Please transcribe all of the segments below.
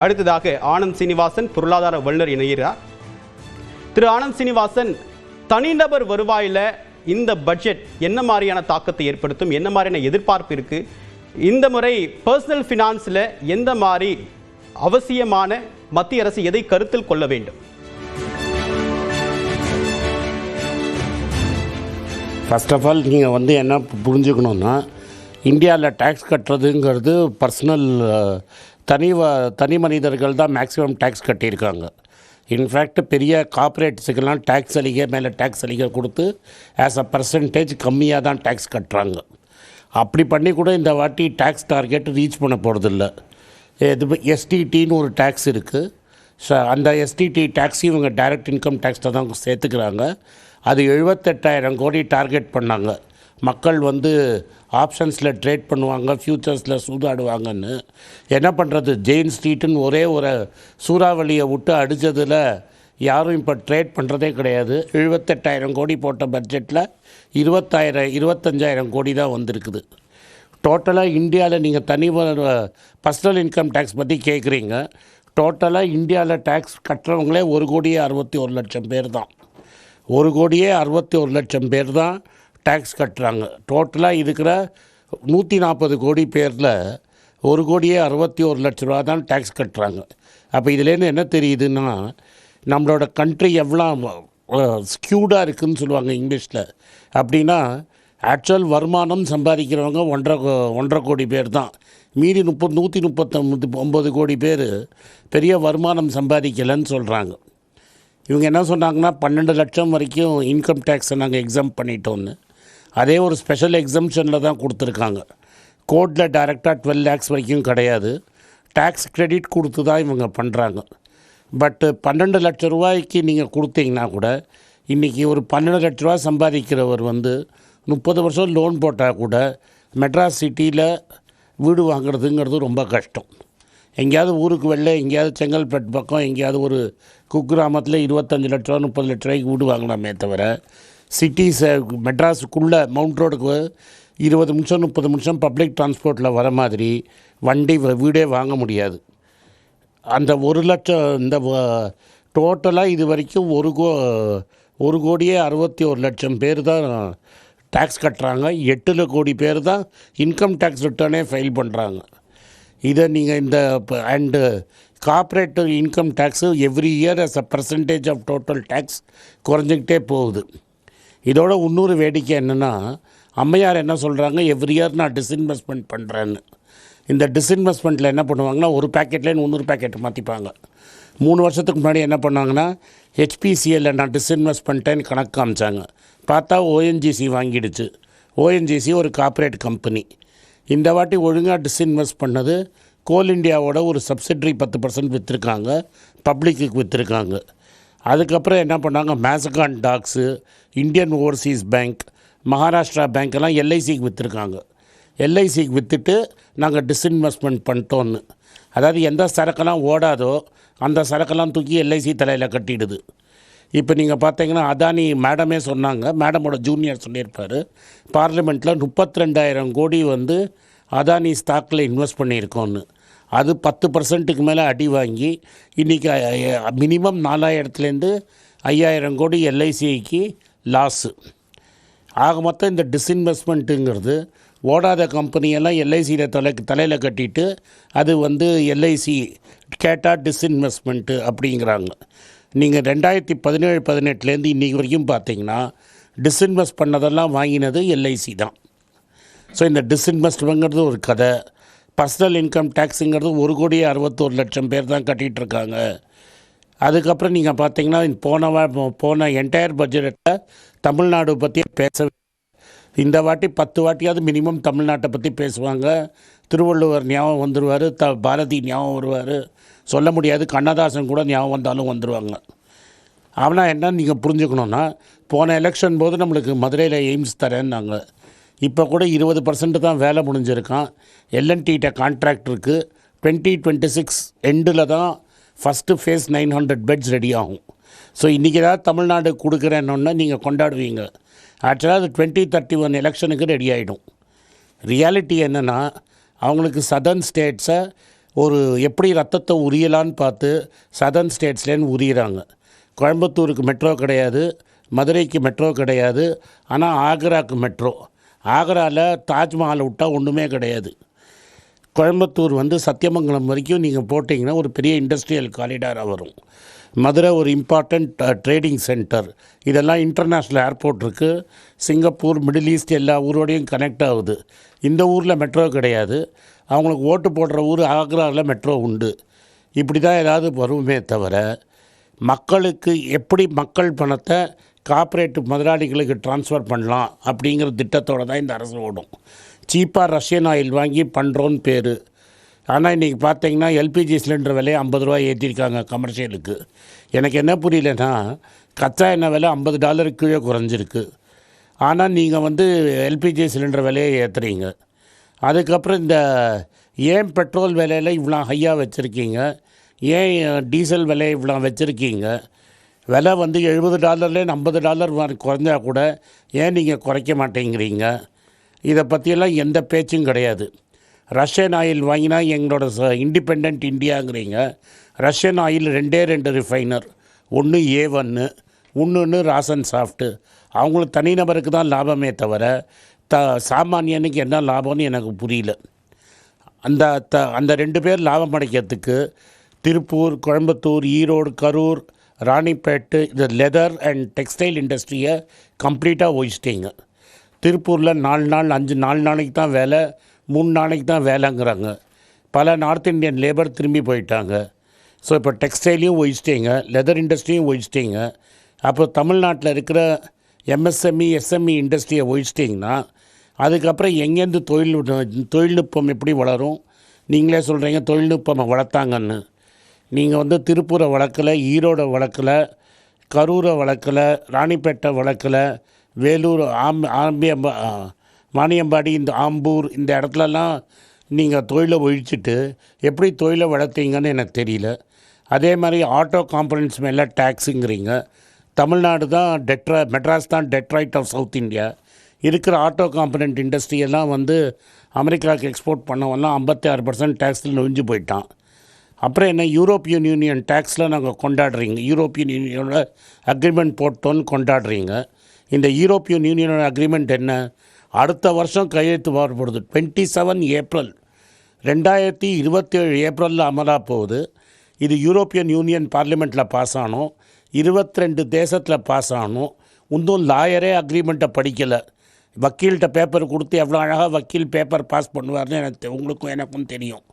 அடுத்ததாக ஆனந்த் சீனிவாசன் பொருளாதார வல்லுநர் இணைகிறார். திரு ஆனந்த் சீனிவாசன், தனிநபர் வருவாயில் இந்த பட்ஜெட் என்ன மாதிரியான தாக்கத்தை ஏற்படுத்தும், என்ன மாதிரியான எதிர்பார்ப்பு இருக்கு? இந்த முறை பர்சனல் ஃபினான்ஸில் எந்த மாதிரி அவசியமான மத்திய அரசு எதை கருத்தில் கொள்ள வேண்டும்? ஃபர்ஸ்ட் ஆஃப் ஆல் நீங்கள் என்ன புரிஞ்சுக்கணுன்னா, இந்தியாவில் டேக்ஸ் கட்டுறதுங்கிறது பர்சனல் தனி மனிதர்கள் தான் மேக்ஸிமம் டேக்ஸ் கட்டியிருக்காங்க. இன்ஃபேக்ட் பெரிய கார்ப்பரேட்ஸுக்கெல்லாம் டேக்ஸ் சலுகை மேலே டேக்ஸ் சலுகை கொடுத்து ஆஸ் அ பர்சன்டேஜ் கம்மியாக தான் டேக்ஸ் கட்டுறாங்க. அப்படி பண்ணி கூட இந்த வாட்டி டேக்ஸ் டார்கெட் ரீச் பண்ண போகிறதில்ல. எஸ்டிடின்னு ஒரு டேக்ஸ் இருக்குது. ஸோ அந்த எஸ்டிடி டேக்ஸையும் இவங்க டைரக்ட் இன்கம் டேக்ஸில் தான் சேர்த்துக்கிறாங்க. அது 78,000 கோடி டார்கெட் பண்ணாங்க. மக்கள் ஆப்ஷன்ஸில் ட்ரேட் பண்ணுவாங்க, ஃப்யூச்சர்ஸில் சூதாடுவாங்கன்னு. என்ன பண்ணுறது, ஜெயின் ஸ்ட்ரீட்டுன்னு ஒரே ஒரு சூறாவளியை விட்டு அடித்ததில் யாரும் இப்போ ட்ரேட் பண்ணுறதே கிடையாது. 78,000 கோடி போட்ட பட்ஜெட்டில் 25,000 கோடி தான் வந்திருக்குது. டோட்டலாக இந்தியாவில் நீங்கள் பர்சனல் இன்கம் டேக்ஸ் பற்றி கேட்குறீங்க. டோட்டலாக இந்தியாவில் டேக்ஸ் கட்டுறவங்களே 1,61,00,000 பேர் தான். 1,61,00,000 பேர் தான் டேக்ஸ் கட்டுறாங்க. டோட்டலாக இருக்கிற 140 கோடி பேரில் 1,61,00,000 ரூபா தான் டேக்ஸ் கட்டுறாங்க. அப்போ இதுலேருந்து என்ன தெரியுதுன்னா, நம்மளோட கண்ட்ரி எவ்வளோ ஸ்கியூடாக இருக்குதுன்னு சொல்லுவாங்க இங்கிலீஷில். அப்படின்னா ஆக்சுவல் வருமானம் சம்பாதிக்கிறவங்க 1.5 கோடி பேர் தான். மீதி 139 கோடி பேர் பெரிய வருமானம் சம்பாதிக்கலைன்னு சொல்கிறாங்க. இவங்க என்ன சொன்னாங்கன்னா, 12 லட்சம் வரைக்கும் இன்கம் டேக்ஸை நாங்கள் எக்ஸாம் பண்ணிட்டோன்னு. அதே ஒரு ஸ்பெஷல் எக்ஸம்ஷனில் தான் கொடுத்துருக்காங்க. கோர்ட்டில் டைரெக்டாக 12 லேக்ஸ் வரைக்கும் கிடையாது. டேக்ஸ் கிரெடிட் கொடுத்து தான் இவங்க பண்ணுறாங்க. பட்டு 12 லட்ச ரூபாய்க்கு நீங்கள் கொடுத்தீங்கன்னா கூட, இன்றைக்கி ஒரு 12 லட்ச ரூபா சம்பாதிக்கிறவர் 30 வருஷம் லோன் போட்டால் கூட மெட்ராஸ் சிட்டியில் வீடு வாங்குறதுங்கிறது ரொம்ப கஷ்டம். எங்கேயாவது ஊருக்கு வெளில, எங்கேயாவது செங்கல்பட்டு பக்கம், எங்கேயாவது ஒரு குக்கிராமத்தில் 25 லட்ச ரூபா 30 லட்ச ரூபாய்க்கு வீடு வாங்கலாமே தவிர, சிட்டிஸை மெட்ராஸுக்குள்ளே மவுண்ட் ரோடுக்கு 20 நிமிஷம் 30 நிமிஷம் பப்ளிக் டிரான்ஸ்போர்ட்டில் வர மாதிரி வீடே வாங்க முடியாது. அந்த 1 லட்சம் இந்த டோட்டலாக இது வரைக்கும் 1,61,00,000 பேர் தான் டேக்ஸ் கட்டுறாங்க. 8 கோடி பேர் தான் இன்கம் டேக்ஸ் ரிட்டர்னே ஃபைல் பண்ணுறாங்க. இதை நீங்கள் and corporate income tax every year as a percentage of total tax குறைஞ்சிக்கிட்டே போகுது. இதோட இன்னொரு வேடிக்கை என்னென்னா, அம்மையார் என்ன சொல்கிறாங்க, எவ்ரி இயர் நான் டிஸ்இன்வெஸ்ட்மெண்ட் பண்ணுறேன்னு. இந்த டிஸ்இன்வெஸ்ட்மெண்ட்டில் என்ன பண்ணுவாங்கன்னா, ஒரு பேக்கெட்லேருந்து இன்னொரு பேக்கெட் மாற்றிப்பாங்க. 3 வருஷத்துக்கு முன்னாடி என்ன பண்ணாங்கன்னா, ஹெச்பிசிஎல்ல நான் டிஸ்இன்வெஸ்ட் பண்ணிட்டேன்னு கணக்கு காமிச்சாங்க. பார்த்தா ஓஎன்ஜிசி வாங்கிடுச்சு. ஓஎன்ஜிசி ஒரு கார்ப்பரேட் கம்பெனி. இந்த வாட்டி ஒழுங்காக டிஸ்இன்வெஸ்ட் பண்ணது கோல் இண்டியாவோட ஒரு சப்சிடரி 10% விற்றுருக்காங்க, பப்ளிக்கு விற்றுருக்காங்க. அதுக்கப்புறம் என்ன பண்ணாங்க, Mazagon docks, Indian overseas bank, Maharashtra பேங்க்கெல்லாம் எல்ஐசிக்கு விற்றுருக்காங்க. எல்ஐசிக்கு விற்றுட்டு நாங்கள் டிஸ்இன்வெஸ்ட்மெண்ட் பண்ணிட்டோன்னு. அதாவது எந்த சரக்கெல்லாம் ஓடாதோ அந்த சரக்கெல்லாம் தூக்கி எல்ஐசி தலையில் கட்டிடுது. இப்போ நீங்கள் பார்த்தீங்கன்னா, அதானி மேடமே சொன்னாங்க, மேடமோட ஜூனியர் சொல்லியிருப்பார், பார்லிமெண்ட்டில் 32,000 கோடி அதானி ஸ்டாக்கில் இன்வெஸ்ட் பண்ணியிருக்கோன்னு. அது 10%க்கு மேலே அடி வாங்கி இன்றைக்கி மினிமம் 4,000 5,000 கோடி எல்ஐசிக்கு லாஸு. ஆக மொத்தம் இந்த டிஸ்இன்வெஸ்ட்மெண்ட்டுங்கிறது ஓடாத கம்பெனியெல்லாம் எல்ஐசியில் தலையில் கட்டிட்டு அது எல்ஐசி கேட்டால் டிஸ்இன்வெஸ்ட்மெண்ட்டு அப்படிங்கிறாங்க. நீங்கள் 2017-18 இன்றைக்கி வரைக்கும் பார்த்தீங்கன்னா டிஸ்இன்வெஸ்ட் பண்ணதெல்லாம் வாங்கினது எல்ஐசி தான். ஸோ இந்த டிஸ்இன்வெஸ்ட்மெண்ட்ங்கிறது ஒரு கதை. பர்சனல் இன்கம் டேக்ஸுங்கிறது 1,61,00,000 பேர் தான் கட்டிகிட்ருக்காங்க. அதுக்கப்புறம் நீங்கள் பார்த்தீங்கன்னா, போன என்டையர் பட்ஜெட்டில் தமிழ்நாடு பற்றி பேசவே, இந்த வாட்டி 10 வாட்டியாவது மினிமம் தமிழ்நாட்டை பற்றி பேசுவாங்க. திருவள்ளுவர் ஞாபகம் வந்துடுவார், பாரதி ஞாபகம் வருவார், சொல்ல முடியாது, கண்ணதாசன் கூட ஞாபகம் வந்தாலும் வந்துடுவாங்க. ஆனால் என்ன நீங்கள் புரிஞ்சுக்கணுன்னா, போன எலெக்ஷன் போது நம்மளுக்கு மதுரையில் எய்ம்ஸ் தரேன்னாங்க. இப்போ கூட 20% தான் வேலை முடிஞ்சிருக்கான். எல்என்டிகிட்ட கான்ட்ராக்ட் இருக்குது. 2026 எண்டில் தான் ஃபஸ்ட்டு ஃபேஸ் 900 பெட்ஸ் ரெடி ஆகும். ஸோ இன்றைக்கி ஏதாவது தமிழ்நாடு கொடுக்குறேன்னொன்னே நீங்கள் கொண்டாடுவீங்க. ஆக்சுவலாக அது 2031 எலெக்ஷனுக்கு ரெடி ஆகிடும். ரியாலிட்டி என்னென்னா, அவங்களுக்கு சதர்ன் ஸ்டேட்ஸை ஒரு எப்படி ரத்தத்தை உரியலான்னு பார்த்து சதர்ன் ஸ்டேட்ஸ்லேருந்து உரியிறாங்க. கோயம்புத்தூருக்கு மெட்ரோ கிடையாது, மதுரைக்கு மெட்ரோ கிடையாது, ஆனால் ஆக்ராவுக்கு மெட்ரோ. ஆக்ராவில் தாஜ்மஹாலை விட்டால் ஒன்றுமே கிடையாது. கோயம்புத்தூர் வந்து சத்தியமங்கலம் வரைக்கும் நீங்கள் போட்டிங்கன்னா ஒரு பெரிய இண்டஸ்ட்ரியல் காரிடாராக வரும். மதுரை ஒரு இம்பார்ட்டண்ட் ட்ரேடிங் சென்டர். இதெல்லாம் இன்டர்நேஷ்னல் ஏர்போர்ட் இருக்குது. சிங்கப்பூர், மிடில் ஈஸ்ட் எல்லா ஊரோடையும் கனெக்ட் ஆகுது. இந்த ஊரில் மெட்ரோ கிடையாது. அவங்களுக்கு ஓட்டு போடுற ஊர் ஆக்ராவில் மெட்ரோ உண்டு. இப்படி தான் ஏதாவது வருமே தவிர மக்களுக்கு எப்படி மக்கள் பணத்தை கார்ப்பரேட் முதலாளிகளுக்கு ட்ரான்ஸ்ஃபர் பண்ணலாம் அப்படிங்கிற திட்டத்தோடு தான் இந்த அரசு ஓடும். சீப்பாக ரஷ்யன் ஆயில் வாங்கி பண்ணுறோன்னு பேர். ஆனால் இன்றைக்கி பார்த்தீங்கன்னா எல்பிஜி சிலிண்டர் விலையை 50 ரூபா ஏற்றிருக்காங்க கமர்ஷியலுக்கு. எனக்கு என்ன புரியலன்னா, கச்சா எண்ணெய் விலை $50 கீழே குறைஞ்சிருக்கு. ஆனால் நீங்கள் வந்து எல்பிஜி சிலிண்டர் விலையை ஏற்றுறீங்க. அதுக்கப்புறம் இந்த ஏன் பெட்ரோல் விலையில் இவ்வளோ ஹையாக வச்சுருக்கீங்க, ஏன் டீசல் விலையை இவ்வளோ வச்சுருக்கீங்க, விலை வந்து $70 $50 குறைஞ்சா கூட ஏன் நீங்கள் குறைக்க மாட்டேங்கிறீங்க? இதை பற்றியெல்லாம் எந்த பேச்சும் கிடையாது. ரஷ்யன் ஆயில் வாங்கினா எங்களோட இண்டிபெண்ட் இந்தியாங்கிறீங்க. ரஷ்யன் ஆயில் 2 ரிஃபைனர், ஒன்று A1, இன்னொன்று ராசன் சாஃப்ட்டு. அவங்களுக்கு தனிநபருக்கு தான் லாபமே தவிர சாமானியனுக்கு என்ன லாபம்னு எனக்கு புரியல. அந்த 2 பேர் லாபம் அடைக்கிறதுக்கு திருப்பூர், கோயம்புத்தூர், ஈரோடு, கரூர், ராணிப்பேட்டு இந்த லெதர் அண்ட் டெக்ஸ்டைல் இண்டஸ்ட்ரியை கம்ப்ளீட்டாக ஒழிச்சிட்டிங்க. திருப்பூரில் 4 நாள் 4 நாளைக்கு தான் வேலை, 3 நாளைக்கு தான் வேலைங்கிறாங்க. பல நார்த் இந்தியன் லேபர் திரும்பி போயிட்டாங்க. ஸோ இப்போ டெக்ஸ்டைலையும் ஒழிச்சிட்டிங்க, லெதர் இண்டஸ்ட்ரியும் ஒழிச்சிட்டிங்க. அப்போ தமிழ்நாட்டில் இருக்கிற எம்எஸ்எம்இ, எஸ்எம்இ இண்டஸ்ட்ரியை ஒழிச்சிட்டிங்கன்னா அதுக்கப்புறம் எங்கேருந்து தொழில்நுட்பம் எப்படி வளரும்? நீங்களே சொல்கிறீங்க தொழில்நுட்பம் வளர்த்தாங்கன்னு. நீங்கள் வந்து திருப்பூரை வளர்க்கலை, ஈரோடை வளர்க்கலை, கரூரை வளர்க்கலை, ராணிப்பேட்டை வளர்க்கலை, வேலூர், வாணியம்பாடி, இந்த ஆம்பூர், இந்த இடத்துலலாம் நீங்கள் தொழிலை ஒழிச்சிட்டு எப்படி தொழிலை வளர்த்தீங்கன்னு எனக்கு தெரியல. அதே மாதிரி ஆட்டோ காம்பனன்ட்ஸ் மேலே டேக்ஸுங்கிறீங்க. தமிழ்நாடு தான் மெட்ராஸ் தான் டெட்ராய்ட் ஆஃப் சவுத் இந்தியா. இருக்கிற ஆட்டோ காம்பனண்ட் இண்டஸ்ட்ரியெல்லாம் வந்து அமெரிக்காவுக்கு எக்ஸ்போர்ட் பண்ணவெல்லாம் 56% டேக்ஸில் நொழிஞ்சு போயிட்டான். அப்புறம் என்ன, யூரோப்பியன் யூனியன் டேக்ஸில் நாங்கள் கொண்டாடுறீங்க, யூரோப்பியன் யூனியனோட அக்ரிமெண்ட் போட்டோன்னு கொண்டாடுறீங்க. இந்த யூரோப்பியன் யூனியனோட அக்ரிமெண்ட் என்ன? அடுத்த வருஷம் கையெழுத்து வரப்படுது. 27 ஏப்ரல் 2027 ஏப்ரலில் அமலாக போகுது. இது யூரோப்பியன் யூனியன் பார்லிமெண்ட்டில் பாஸ் ஆனோம், 22 தேசத்தில் பாஸ் ஆனோம். இன்னும் லாயரே அக்ரிமெண்ட்டை படிக்கலை. வக்கீல்கிட்ட பேப்பர் கொடுத்து எவ்வளோ அழகாக வக்கீல் பேப்பர் பாஸ் பண்ணுவார்னு உங்களுக்கும் எனக்கும் தெரியும்.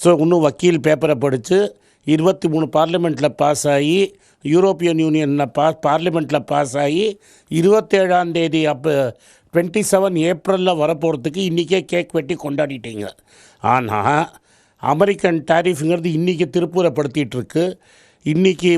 ஸோ இன்னும் வக்கீல் பேப்பரை படித்து 23 பார்லிமெண்ட்டில் பாஸ் ஆகி, யூரோப்பியன் யூனியனில் பார்லிமெண்ட்டில் பாஸ் ஆகி 27ஆம் தேதி அப்போ 27 ஏப்ரலில் வரப்போகிறதுக்கு இன்றைக்கே கேக் வெட்டி கொண்டாடிட்டீங்க. ஆனால் அமெரிக்கன் டாரிஃபுங்கிறது இன்றைக்கி திருப்பூரை படுத்திகிட்ருக்கு. இன்றைக்கி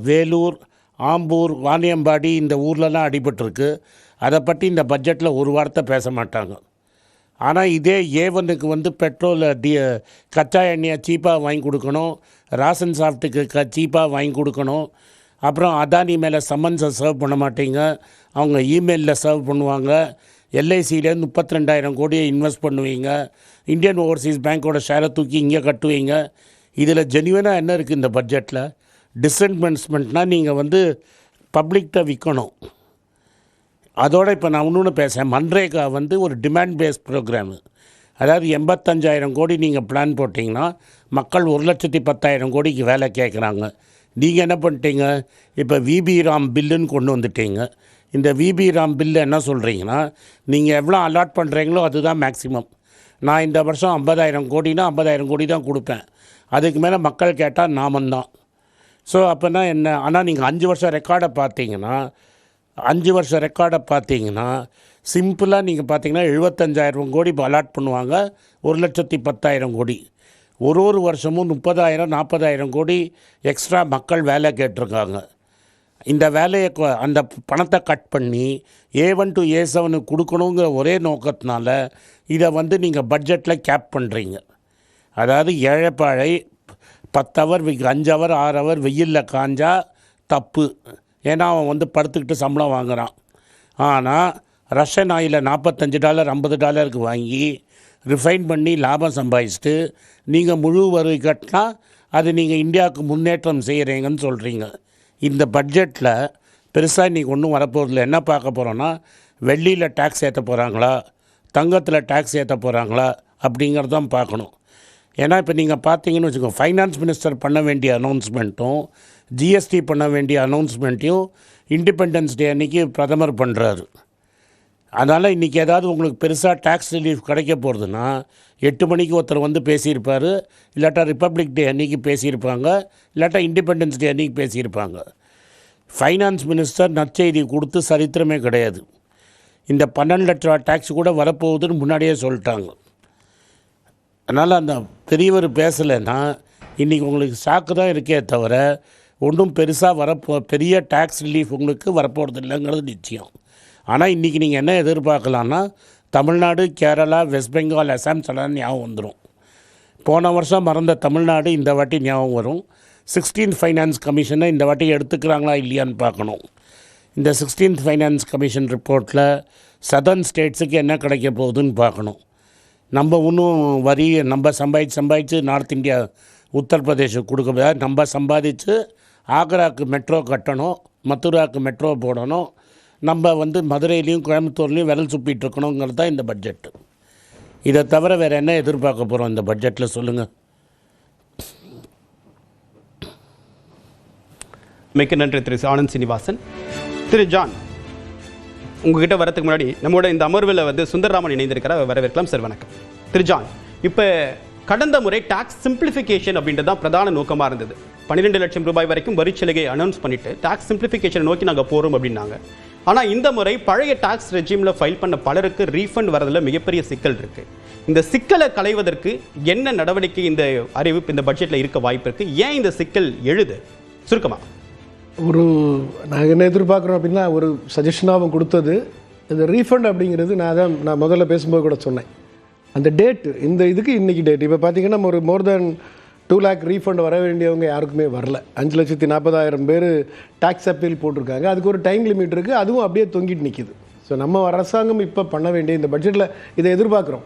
வேலூர், ஆம்பூர், வாணியம்பாடி இந்த ஊர்லலாம் அடிபட்டிருக்கு. அதை பற்றி இந்த பட்ஜெட்டில் ஒரு வார்த்தை பேச மாட்டாங்க. ஆனால் இதே A1க்கு வந்து பெட்ரோல் கச்சா எண்ணெயை சீப்பாக வாங்கி கொடுக்கணும், ராசன் சாஃப்ட்டுக்கு சீப்பாக வாங்கி கொடுக்கணும். அப்புறம் அதானி மேலே சம்மன்ஸை சர்வ் பண்ண மாட்டீங்க, அவங்க இமெயிலில் சர்வ் பண்ணுவாங்க. எல்ஐசியிலேருந்து 32,000 கோடியை இன்வெஸ்ட் பண்ணுவீங்க. இந்தியன் ஓவர்சீஸ் பேங்க்கோட ஷேரை தூக்கி இங்கே கட்டுவீங்க. இதில் ஜென்யூனாக என்ன இருக்குது இந்த பட்ஜெட்டில்? டிஸ்இன்வெஸ்ட்மெண்ட்னால் நீங்கள் வந்து பப்ளிக்கிட்ட விற்கணும். அதோடு இப்போ நான் இன்னொன்று பேசுகிறேன். மன்ரேகா வந்து ஒரு டிமாண்ட் பேஸ்ட் ப்ரோக்ராமு. அதாவது 85,000 கோடி நீங்கள் பிளான் போட்டிங்கன்னா மக்கள் 1,10,000 கோடிக்கு வேலை கேட்குறாங்க. நீங்கள் என்ன பண்ணிட்டீங்க? இப்போ விபி ராம் பில்லுன்னு கொண்டு வந்துட்டீங்க. இந்த விபி ராம் பில்லு என்ன சொல்கிறீங்கன்னா, நீங்கள் எவ்வளோ அலாட் பண்ணுறீங்களோ அதுதான் மேக்ஸிமம். நான் இந்த வருஷம் 50,000 கோடினா 50,000 கோடி தான் கொடுப்பேன். அதுக்கு மேலே மக்கள் கேட்டால் நாமந்தான். ஸோ அப்போனா என்ன? ஆனால் நீங்கள் 5 வருஷம் ரெக்கார்டை பார்த்தீங்கன்னா சிம்பிளாக நீங்கள் பார்த்தீங்கன்னா 75,000 கோடி அலாட் பண்ணுவாங்க, 1,10,000 கோடி. ஒரு வருஷமும் 30,000 40,000 கோடி எக்ஸ்ட்ரா மக்கள் வேலை கேட்டிருக்காங்க. இந்த வேலையை அந்த பணத்தை கட் பண்ணி A1 to A7 கொடுக்கணுங்கிற ஒரே நோக்கத்தினால இதை வந்து நீங்கள் பட்ஜெட்டில் கேப் பண்ணுறீங்க. அதாவது ஏழைப்பாழை 10 ஹவர் 5 ஹவர் 6 ஹவர் வெயிலில் காஞ்சா தப்பு, ஏன்னா அவன் வந்து படுத்துக்கிட்டு சம்பளம் வாங்குகிறான். ஆனால் ரஷ்யன் ஆயிலை $45 $50 வாங்கி ரிஃபைன் பண்ணி லாபம் சம்பாதிச்சுட்டு நீங்கள் முழு வரி கட்டினா அது நீங்கள் இந்தியாவுக்கு முன்னேற்றம் செய்கிறீங்கன்னு சொல்கிறீங்க. இந்த பட்ஜெட்டில் பெருசாக இன்றைக்கி ஒன்றும் வரப்போகிறதில்ல. என்ன பார்க்க போகிறோன்னா, வெள்ளியில் டேக்ஸ் ஏற்ற போகிறாங்களா, தங்கத்தில் டேக்ஸ் ஏற்ற போகிறாங்களா அப்படிங்கிறது தான் பார்க்கணும். ஏன்னா இப்போ நீங்கள் பார்த்தீங்கன்னு வச்சுக்கோங்க, ஃபைனான்ஸ் மினிஸ்டர் பண்ண வேண்டிய அனௌன்ஸ்மெண்ட்டும் ஜிஎஸ்டி பண்ண வேண்டிய அனௌன்ஸ்மெண்ட்டையும் இண்டிபெண்டன்ஸ் டே அன்றைக்கி பிரதமர் பண்ணுறாரு. அதனால் இன்றைக்கி ஏதாவது உங்களுக்கு பெருசாக டேக்ஸ் ரிலீஃப் கிடைக்க போகிறதுனா 8 மணிக்கு ஒருத்தர் வந்து பேசியிருப்பார், இல்லாட்டா ரிப்பப்ளிக் டே அன்றைக்கி பேசியிருப்பாங்க, இல்லாட்டா இண்டிபெண்டன்ஸ் டே அன்றைக்கி பேசியிருப்பாங்க. ஃபைனான்ஸ் மினிஸ்டர் நற்செய்தி கொடுத்து சரித்திரமே கிடையாது. இந்த 12 லட்ச ரூபா டேக்ஸ் கூட வரப்போகுதுன்னு முன்னாடியே சொல்லிட்டாங்க. அதனால் அந்த பெரியவர் பேசலைன்னா இன்றைக்கி உங்களுக்கு ஷாக்கு தான் இருக்கே தவிர ஒன்றும் பெருசாக பெரிய டேக்ஸ் ரிலீஃப் உங்களுக்கு வரப்போகிறது இல்லைங்கிறது நிச்சயம். ஆனால் இன்றைக்கி நீங்கள் என்ன எதிர்பார்க்கலான்னா, தமிழ்நாடு, கேரளா, வெஸ்ட் பெங்கால், அசாம் எல்லாம் ஞாபகம் வந்துடும். போன வருஷம் மறந்த தமிழ்நாடு இந்த வாட்டி ஞாபகம் வரும். 16th ஃபைனான்ஸ் கமிஷனை இந்த வாட்டி எடுத்துக்கிறாங்களா இல்லையான்னு பார்க்கணும். இந்த 16th ஃபைனான்ஸ் கமிஷன் ரிப்போர்ட்டில் சதர்ன் ஸ்டேட்ஸுக்கு என்ன கிடைக்க போகுதுன்னு பார்க்கணும். நம்ம இன்னும் வரி நம்ம சம்பாதிச்சு நார்த் இந்தியா, உத்தரப்பிரதேஷுக்கு கொடுக்க முடியாது. நம்ம சம்பாதிச்சு ஆக்ராவுக்கு மெட்ரோ கட்டணும், மதுராவுக்கு மெட்ரோ போடணும், நம்ம மதுரையிலையும் கோயம்புத்தூர்லேயும் விரல் சுப்பிட்டு இருக்கணுங்கிறது தான் இந்த பட்ஜெட்டு. இதை தவிர வேறு என்ன எதிர்பார்க்க போகிறோம் இந்த பட்ஜெட்டில் சொல்லுங்கள். மிக்க நன்றி திரு ஆனந்த் சீனிவாசன். திரு ஜான், உங்ககிட்ட வரதுக்கு முன்னாடி நம்மளோட இந்த அமர்வில் சுந்தரராமன் இணைந்திருக்கிறார், வரவேற்கலாம் சார். வணக்கம். திரு ஜான், இப்போ கடந்த முறை டாக்ஸ் சிம்பிளிஃபிகேஷன் அப்படின்றது தான் பிரதான நோக்கமாக இருந்தது. 12 லட்சம் ரூபாய் வரைக்கும் வரிச்சலுகை அனௌன்ஸ் பண்ணிட்டு டாக்ஸ் சிம்பிளிஃபிகேஷன் நோக்கி நாங்கள் போகிறோம் அப்படின்னாங்க. ஆனால் இந்த முறை பழைய டாக்ஸ் ரெஜிமில் ஃபைல் பண்ண பலருக்கு ரீஃபண்ட் வரதில் மிகப்பெரிய சிக்கல் இருக்குது. இந்த சிக்கலை களைவதற்கு என்ன நடவடிக்கை இந்த அறிவிப்பு இந்த பட்ஜெட்டில் இருக்க வாய்ப்பு இருக்குது? ஏன் இந்த சிக்கல் எழுது? சுருக்கமாக நாங்கள் என்ன எதிர்பார்க்குறோம் அப்படின்னா, ஒரு சஜஷனாகவும் கொடுத்தது இந்த ரீஃபண்ட் அப்படிங்கிறது. நான் முதல்ல பேசும்போது கூட சொன்னேன், அந்த டேட்டு இந்த இதுக்கு இன்றைக்கி டேட். இப்போ பார்த்தீங்கன்னா ஒரு மோர் தென் 2 lakh ரீஃபண்ட் வர வேண்டியவங்க யாருக்குமே வரல. 5,40,000 பேர் டேக்ஸ் அப்பீல் போட்டிருக்காங்க. அதுக்கு ஒரு டைம் லிமிட் இருக்குது, அதுவும் அப்படியே தொங்கிட்டு நிற்கிது. ஸோ நம்ம அரசாங்கம் இப்போ பண்ண வேண்டிய இந்த பட்ஜெட்டில் இதை எதிர்பார்க்குறோம்.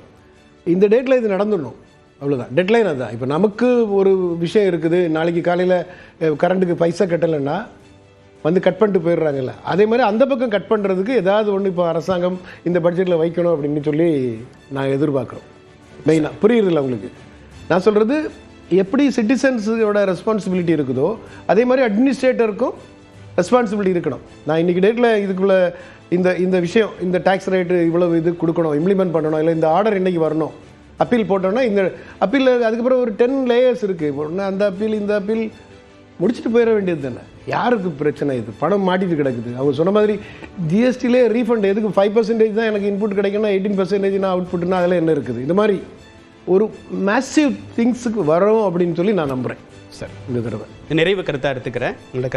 இந்த டேட்டில் இது நடந்துடணும், அவ்வளோதான். டெட்லைன் அதுதான். இப்போ நமக்கு ஒரு விஷயம் இருக்குது, நாளைக்கு காலையில் கரண்ட்டுக்கு பைசா கட்டலைன்னா கட் பண்ணிட்டு போயிடுறாங்கல்ல, அதே மாதிரி அந்த பக்கம் கட் பண்ணுறதுக்கு ஏதாவது ஒன்று இப்போ அரசாங்கம் இந்த பட்ஜெட்டில் வைக்கணும் அப்படின்னு சொல்லி நாங்கள் எதிர்பார்க்குறோம். மெயினாக புரியுறதில்ல உங்களுக்கு நான் சொல்கிறது. எப்படி சிட்டிசன்ஸோட ரெஸ்பான்சிபிலிட்டி இருக்குதோ அதே மாதிரி அட்மினிஸ்ட்ரேட்டருக்கும் ரெஸ்பான்சிபிலிட்டி இருக்கணும். நான் இன்றைக்கி டேட்டில் இதுக்குள்ளே இந்த விஷயம், இந்த டேக்ஸ் ரேட்டு இவ்வளவு இது கொடுக்கணும், இம்ப்ளிமெண்ட் பண்ணணும், இல்லை இந்த ஆர்டர் இன்றைக்கி வரணும், அப்பீல் போட்டோன்னா இந்த அப்பீல் அதுக்கப்புறம் ஒரு 10 லேயர்ஸ் இருக்குது. ஒன்று அந்த அப்பீல், இந்த அப்பீல் முடிச்சுட்டு போயிட வேண்டியது தானே. யாருக்கு பிரச்சனை? இது பணம் மாட்டிட்டு கிடக்குது. அவங்க சொன்ன மாதிரி ஜிஎஸ்டிலே ரீஃபண்ட் எதுக்கு 5% தான் எனக்கு இன்புட் கிடைக்குன்னா 18% நான் அவுட்புட்னா அதில் என்ன இருக்குது? இந்த மாதிரி ஒரு மேசிவ் திங்ஸுக்கு வரும் அப்படின்னு சொல்லி நான் நம்புகிறேன். சார், இந்த தடவை நிறைவு கருத்தாக எடுத்துக்கிறேன்.